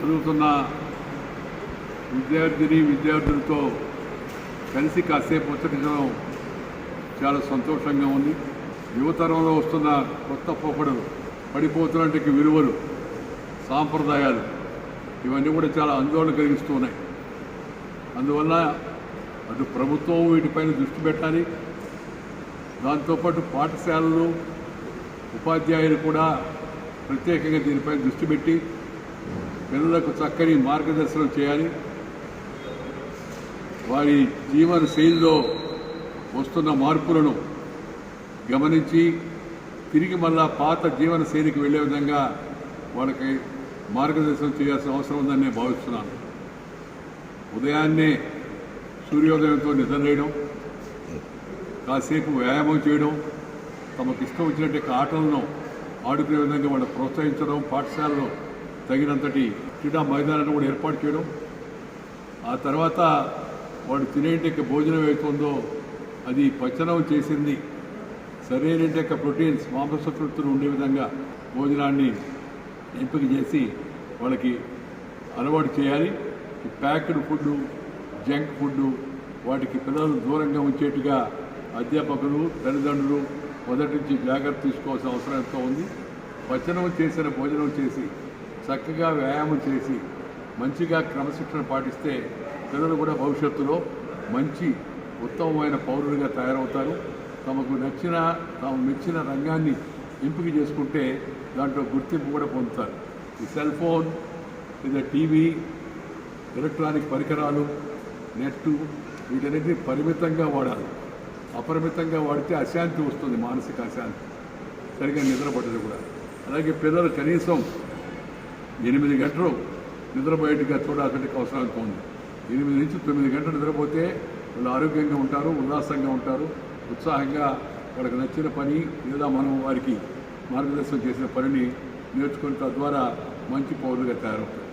చదువుతున్న విద్యార్థులతో కలిసి కాసేపు ముచ్చటించడం చాలా సంతోషంగా ఉంది. యువతరంలో వస్తున్న కొత్త పోకడలు, పడిపోతున్నటువంటి విలువలు, సాంప్రదాయాలు ఇవన్నీ కూడా చాలా ఆందోళన కలిగిస్తూ ఉన్నాయి. అందువల్ల అటు ప్రభుత్వం వీటిపైన దృష్టి పెట్టాలి. దాంతోపాటు పాఠశాలలు, ఉపాధ్యాయులు కూడా ప్రత్యేకంగా దీనిపై దృష్టి పెట్టి పిల్లలకు చక్కని మార్గదర్శనం చేయాలి. వారి జీవన శైలిలో వస్తున్న మార్పులను గమనించి తిరిగి మళ్ళా పాత జీవన శైలికి వెళ్ళే విధంగా వాళ్ళకి మార్గదర్శనం చేయాల్సిన అవసరం ఉందని నేను భావిస్తున్నాను. ఉదయాన్నే సూర్యోదయంతో నిద్ర లేయడం, కాసేపు వ్యాయామం చేయడం, తమకు ఇష్టం వచ్చినట్టు ఆటలను ఆడుకునే విధంగా వాళ్ళు ప్రోత్సహించడం, పాఠశాలలో తగినంతటి క్రీడా మైదానాన్ని కూడా ఏర్పాటు చేయడం, ఆ తర్వాత వాడు తినేంటి భోజనం అవుతుందో అది పచనం చేసింది సరైన ప్రోటీన్స్, మాంసకృతులు ఉండే విధంగా భోజనాన్ని ఎంపిక చేసి వాళ్ళకి అలవాటు చేయాలి. ప్యాక్డ్ ఫుడ్, జంక్ ఫుడ్ వాటికి పిల్లలను దూరంగా ఉంచేట్టుగా అధ్యాపకులు, తల్లిదండ్రులు మొదటి నుంచి జాగ్రత్త తీసుకోవాల్సిన అవసరం ఎంతో ఉంది. పచనం చేసిన భోజనం చేసి చక్కగా వ్యాయామం చేసి మంచిగా క్రమశిక్షణ పాటిస్తే పిల్లలు కూడా భవిష్యత్తులో మంచి ఉత్తమమైన పౌరులుగా తయారవుతారు. తమకు నచ్చిన, తాము మెచ్చిన రంగాన్ని ఎంపిక చేసుకుంటే దాంట్లో గుర్తింపు కూడా పొందుతారు. ఈ సెల్ ఫోన్, లేదా టీవీ, ఎలక్ట్రానిక్ పరికరాలు, నెట్టు వీటన్నిటిని పరిమితంగా వాడాలి. అపరిమితంగా వాడితే అశాంతి వస్తుంది, మానసిక అశాంతి, సరిగ్గా నిద్రపట్టదు కూడా. అలాగే పిల్లలు కనీసం 8 గంటలు నిద్రపోయేట్టుగా చూడాల్సిన అవసరం ఎంత ఉంది. 8 నుంచి 9 గంటలు నిద్రపోతే వాళ్ళు ఆరోగ్యంగా ఉంటారు, ఉల్లాసంగా ఉంటారు, ఉత్సాహంగా వాళ్ళకి నచ్చిన పని లేదా మనం వారికి మార్గదర్శనం చేసిన పనిని నేర్చుకుని తద్వారా మంచి పౌరులుగా తయారవుతారు.